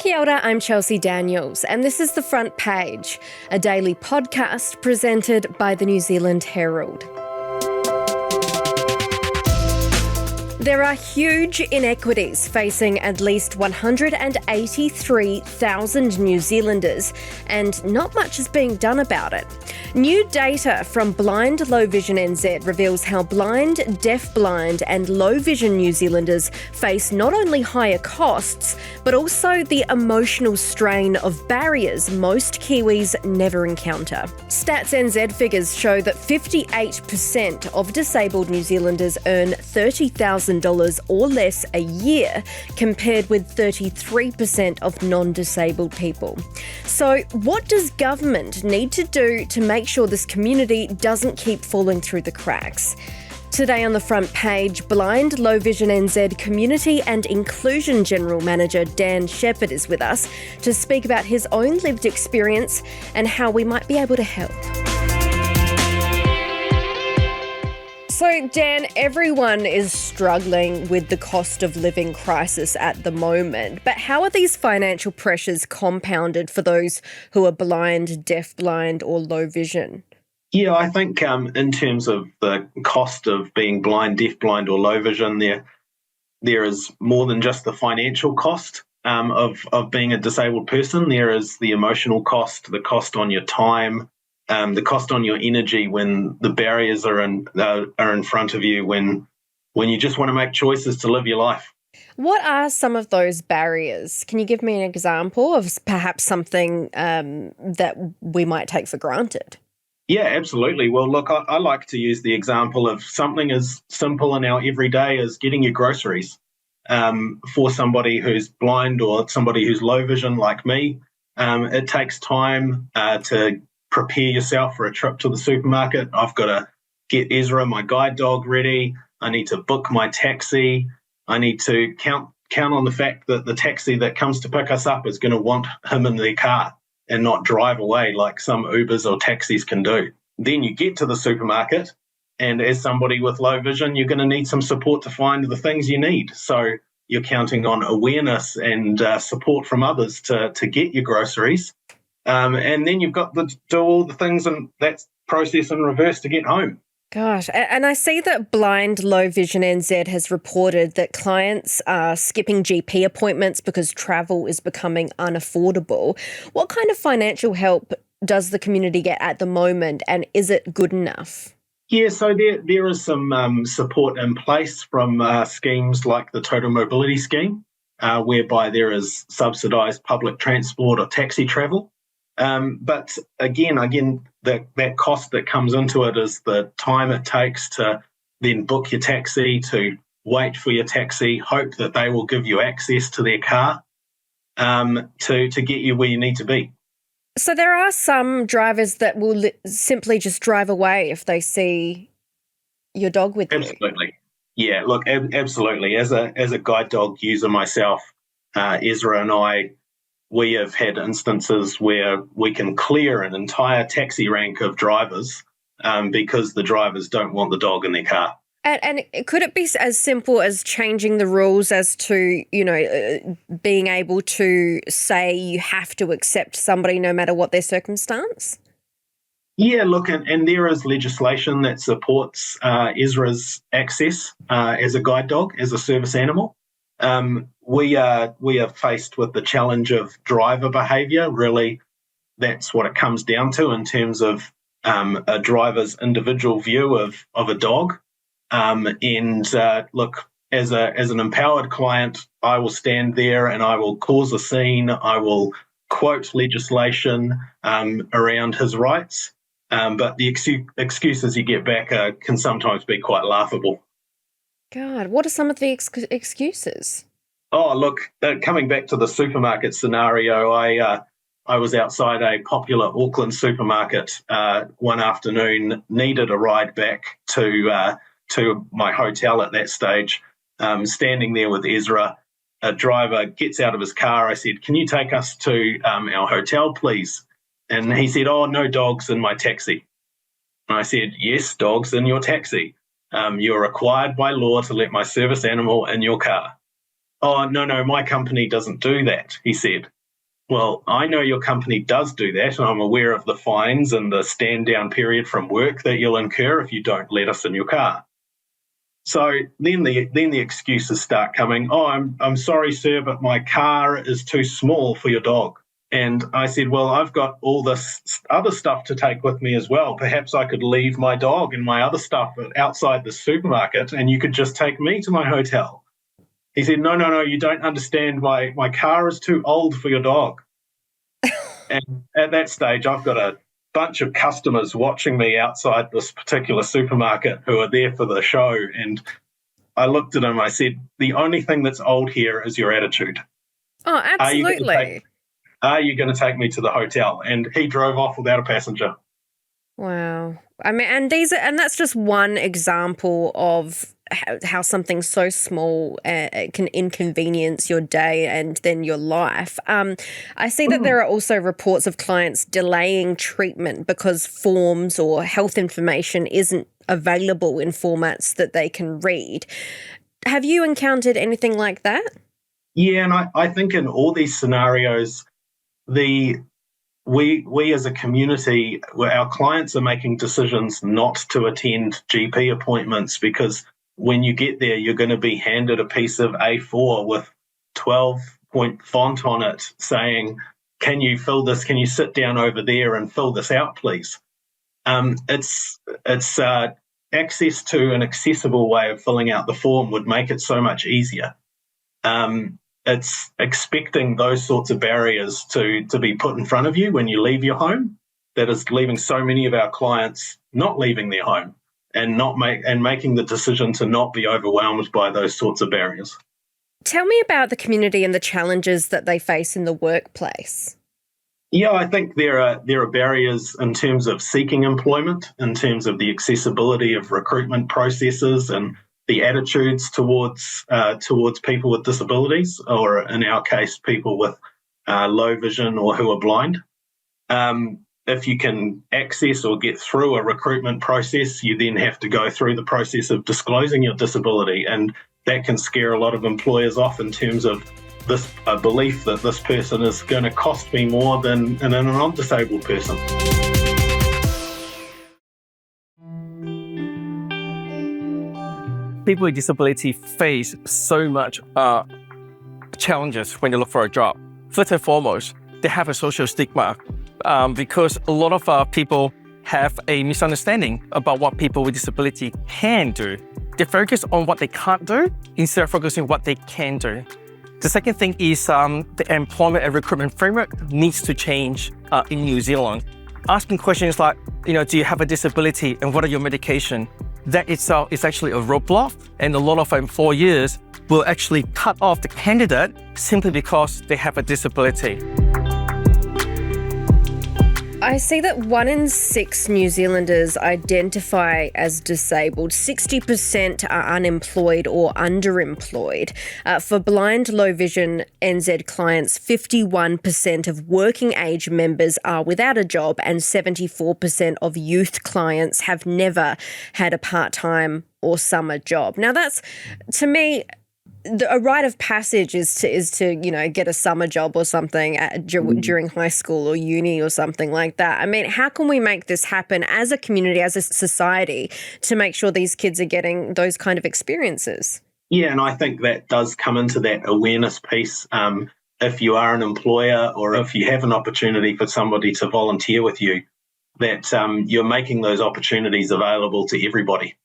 Kia ora, I'm Chelsea Daniels, and this is The Front Page, a daily podcast presented by the New Zealand Herald. There are huge inequities facing at least 183,000 New Zealanders, and not much is being done about it. New data from Blind Low Vision NZ reveals how blind, deafblind and low vision New Zealanders face not only higher costs, but also the emotional strain of barriers most Kiwis never encounter. Stats NZ figures show that 58% of disabled New Zealanders earn $30,000 or less a year, compared with 33% of non-disabled people. So what does government need to do to make sure this community doesn't keep falling through the cracks? Today on The Front Page, Blind Low Vision NZ Community and Inclusion General Manager Dan Shepherd is with us to speak about his own lived experience and how we might be able to help. So, Dan, everyone is struggling with the cost of living crisis at the moment, but how are these financial pressures compounded for those who are blind, deafblind or low vision? Yeah, I think in terms of the cost of being blind, deafblind or low vision, there is more than just the financial cost of being a disabled person. There is the emotional cost, the cost on your time, the cost on your energy when the barriers are in front of you, when you just want to make choices to live your life. What are some of those barriers? Can you give me an example of perhaps something that we might take for granted? Yeah, absolutely. Well, look, I like to use the example of something as simple in our everyday as getting your groceries. For somebody who's blind or somebody who's low vision like me, it takes time to prepare yourself for a trip to the supermarket. I've got to get Ezra, my guide dog, ready. I need to book my taxi. I need to count on the fact that the taxi that comes to pick us up is going to want him in their car and not drive away like some Ubers or taxis can do. Then you get to the supermarket, and as somebody with low vision, you're going to need some support to find the things you need. So you're counting on awareness and support from others to get your groceries. And then you've got to do all the things and that process in reverse to get home. Gosh, and I see that Blind Low Vision NZ has reported that clients are skipping GP appointments because travel is becoming unaffordable. What kind of financial help does the community get at the moment, and is it good enough? Yeah, so there is some support in place from schemes like the Total Mobility Scheme, whereby there is subsidised public transport or taxi travel. But again, that cost that comes into it is the time it takes to then book your taxi, to wait for your taxi, hope that they will give you access to their car to get you where you need to be. So there are some drivers that will simply just drive away if they see your dog with you. Absolutely. Yeah, look, absolutely. As a guide dog user myself, Ezra and I, we have had instances where we can clear an entire taxi rank of drivers because the drivers don't want the dog in their car. And could it be as simple as changing the rules as to, being able to say you have to accept somebody no matter what their circumstance? Yeah, look, and there is legislation that supports Ezra's access as a guide dog, as a service animal. We are faced with the challenge of driver behaviour. Really, that's what it comes down to in terms of a driver's individual view of a dog. Look, as an empowered client, I will stand there and I will cause a scene. I will quote legislation around his rights. But the excuses you get back can sometimes be quite laughable. God, what are some of the excuses? Oh, look, coming back to the supermarket scenario, I was outside a popular Auckland supermarket one afternoon, needed a ride back to my hotel at that stage, standing there with Ezra. A driver gets out of his car. I said, "Can you take us to our hotel, please?" And he said, "Oh, no dogs in my taxi." And I said, "Yes, dogs in your taxi. You're required by law to let my service animal in your car." "Oh, no, my company doesn't do that," he said. Well, I know your company does do that, and I'm aware of the fines and the stand-down period from work that you'll incur if you don't let us in your car. So then the excuses start coming. Oh, I'm sorry, sir, but my car is too small for your dog. And I said, well, I've got all this other stuff to take with me as well. Perhaps I could leave my dog and my other stuff outside the supermarket, and you could just take me to my hotel. He said, no, you don't understand. My car is too old for your dog. And at that stage, I've got a bunch of customers watching me outside this particular supermarket who are there for the show. And I looked at him, I said, the only thing that's old here is your attitude. Oh, absolutely. Are you going to take me to the hotel? And he drove off without a passenger. Wow. I mean, and that's just one example of how something so small can inconvenience your day and then your life. I see that there are also reports of clients delaying treatment because forms or health information isn't available in formats that they can read. Have you encountered anything like that? Yeah, and I think in all these scenarios, we as a community, our clients are making decisions not to attend GP appointments because when you get there, you're going to be handed a piece of A4 with 12-point font on it saying, can you fill this? Can you sit down over there and fill this out, please? It's access to an accessible way of filling out the form would make it so much easier. It's expecting those sorts of barriers to be put in front of you when you leave your home that is leaving so many of our clients not leaving their home and making the decision to not be overwhelmed by those sorts of barriers. Tell me about the community and the challenges that they face in the workplace. Yeah, I think there are barriers in terms of seeking employment, in terms of the accessibility of recruitment processes and the attitudes towards people with disabilities, or in our case, people with low vision or who are blind. If you can access or get through a recruitment process, you then have to go through the process of disclosing your disability, and that can scare a lot of employers off in terms of this belief that this person is going to cost me more than a non-disabled person. People with disability face so much challenges when they look for a job. First and foremost, they have a social stigma because a lot of people have a misunderstanding about what people with disability can do. They focus on what they can't do instead of focusing on what they can do. The second thing is the employment and recruitment framework needs to change in New Zealand. Asking questions like, do you have a disability and what are your medication? That itself is actually a roadblock, and a lot of employers will actually cut off the candidate simply because they have a disability. I see that 1 in 6 New Zealanders identify as disabled. 60% are unemployed or underemployed. For blind, low vision NZ clients, 51% of working age members are without a job, and 74% of youth clients have never had a part-time or summer job. Now that's, to me, a rite of passage is to get a summer job or something during high school or uni or something like that. I mean, how can we make this happen as a community, as a society, to make sure these kids are getting those kind of experiences? Yeah, and I think that does come into that awareness piece. If you are an employer or if you have an opportunity for somebody to volunteer with you, that you're making those opportunities available to everybody.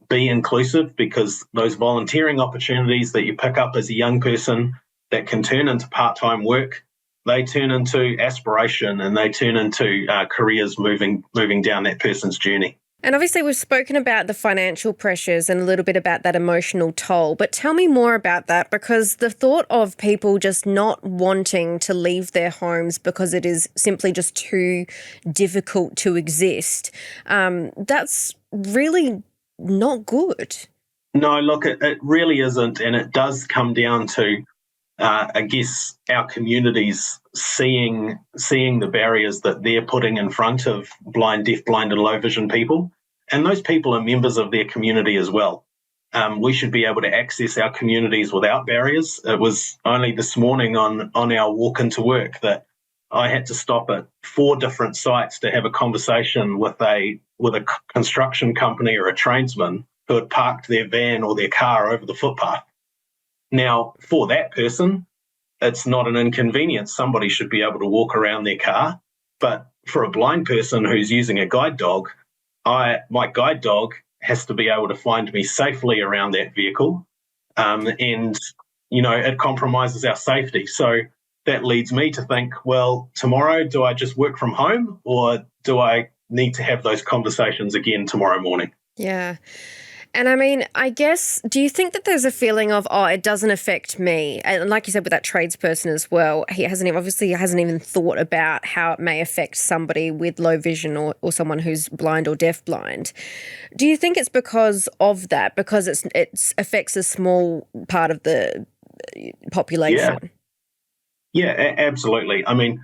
Be inclusive, because those volunteering opportunities that you pick up as a young person that can turn into part-time work, they turn into aspiration and they turn into careers moving down that person's journey. And obviously we've spoken about the financial pressures and a little bit about that emotional toll, but tell me more about that, because the thought of people just not wanting to leave their homes because it is simply just too difficult to exist, that's really not good. No, look, it really isn't. And it does come down to, I guess, our communities seeing the barriers that they're putting in front of blind, deafblind and low vision people. And those people are members of their community as well. We should be able to access our communities without barriers. It was only this morning on our walk into work that I had to stop at 4 different sites to have a conversation with a construction company or a tradesman who had parked their van or their car over the footpath. Now, for that person, it's not an inconvenience. Somebody should be able to walk around their car. But for a blind person who's using a guide dog, my guide dog has to be able to find me safely around that vehicle. And, it compromises our safety. So that leads me to think, well, tomorrow, do I just work from home, or do I need to have those conversations again tomorrow morning? Yeah. And I mean, I guess, do you think that there's a feeling of, it doesn't affect me? And like you said with that tradesperson as well, he hasn't even thought about how it may affect somebody with low vision or someone who's blind or deafblind. Do you think it's because of that, because it affects a small part of the population? Yeah, absolutely. I mean,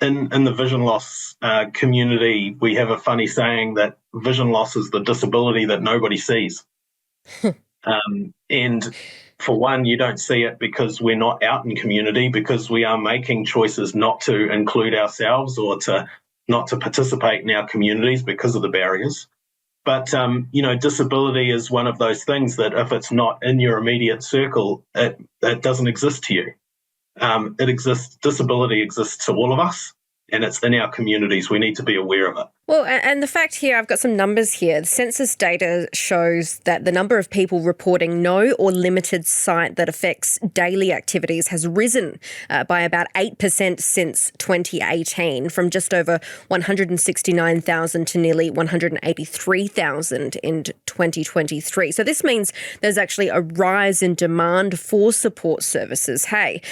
in the vision loss community, we have a funny saying that vision loss is the disability that nobody sees. And for one, you don't see it because we're not out in community, because we are making choices not to include ourselves or not to participate in our communities because of the barriers. But, disability is one of those things that if it's not in your immediate circle, it doesn't exist to you. It exists. Disability exists to all of us, and it's in our communities. We need to be aware of it. Well, and the fact here, I've got some numbers here. The census data shows that the number of people reporting no or limited sight that affects daily activities has risen by about 8% since 2018, from just over 169,000 to nearly 183,000 in 2023. So this means there's actually a rise in demand for support services. Hey,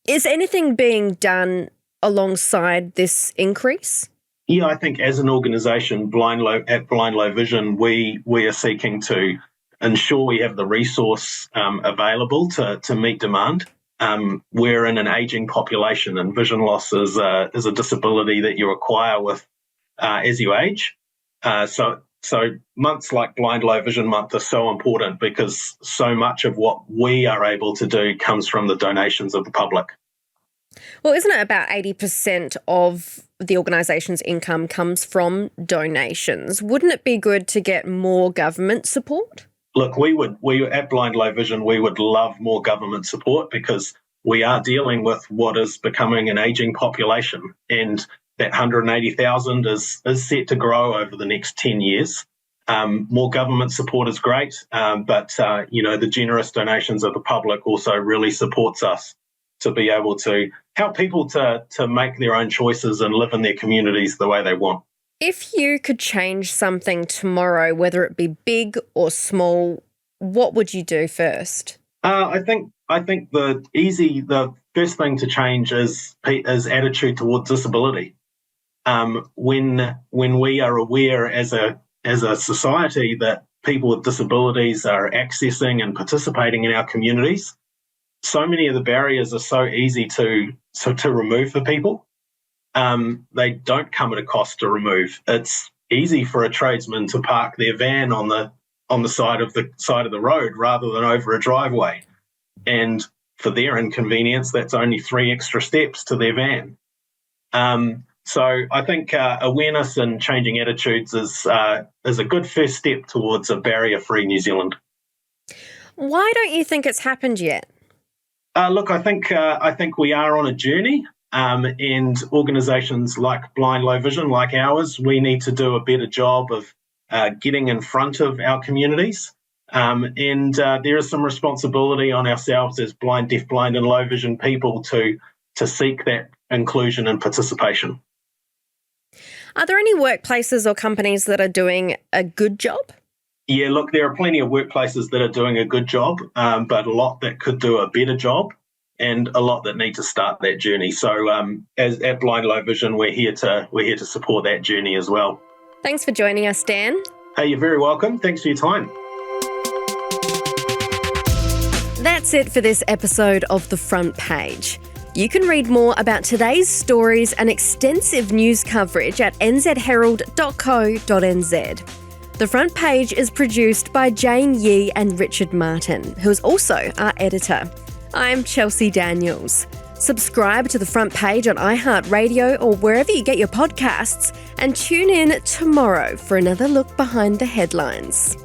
is anything being done alongside this increase? Yeah, I think as an organisation, Blind Low Vision, we are seeking to ensure we have the resource available to meet demand. We're in an ageing population, and vision loss is a disability that you acquire with as you age. So months like Blind Low Vision Month are so important because so much of what we are able to do comes from the donations of the public. Well, isn't it about 80% of the organisation's income comes from donations? Wouldn't it be good to get more government support? Look, we at Blind Low Vision, we would love more government support because we are dealing with what is becoming an ageing population, and that 180,000 is set to grow over the next 10 years. More government support is great, but the generous donations of the public also really supports us to be able to help people to make their own choices and live in their communities the way they want. If you could change something tomorrow, whether it be big or small, what would you do first? I think the first thing to change is attitude towards disability. When we are aware as a society that people with disabilities are accessing and participating in our communities, so many of the barriers are so easy to remove for people. They don't come at a cost to remove. It's easy for a tradesman to park their van on the side of the road rather than over a driveway, and for their inconvenience, that's only 3 extra steps to their van. So I think awareness and changing attitudes is a good first step towards a barrier-free New Zealand. Why don't you think it's happened yet? Look, I think we are on a journey, and organisations like Blind Low Vision, like ours, we need to do a better job of getting in front of our communities, and there is some responsibility on ourselves as blind, deafblind and low vision people to seek that inclusion and participation. Are there any workplaces or companies that are doing a good job? Yeah, look, there are plenty of workplaces that are doing a good job, but a lot that could do a better job, and a lot that need to start that journey. So, as at Blind Low Vision, we're here to support that journey as well. Thanks for joining us, Dan. Hey, you're very welcome. Thanks for your time. That's it for this episode of The Front Page. You can read more about today's stories and extensive news coverage at nzherald.co.nz. The Front Page is produced by Jane Yee and Richard Martin, who is also our editor. I'm Chelsea Daniels. Subscribe to The Front Page on iHeartRadio or wherever you get your podcasts, and tune in tomorrow for another look behind the headlines.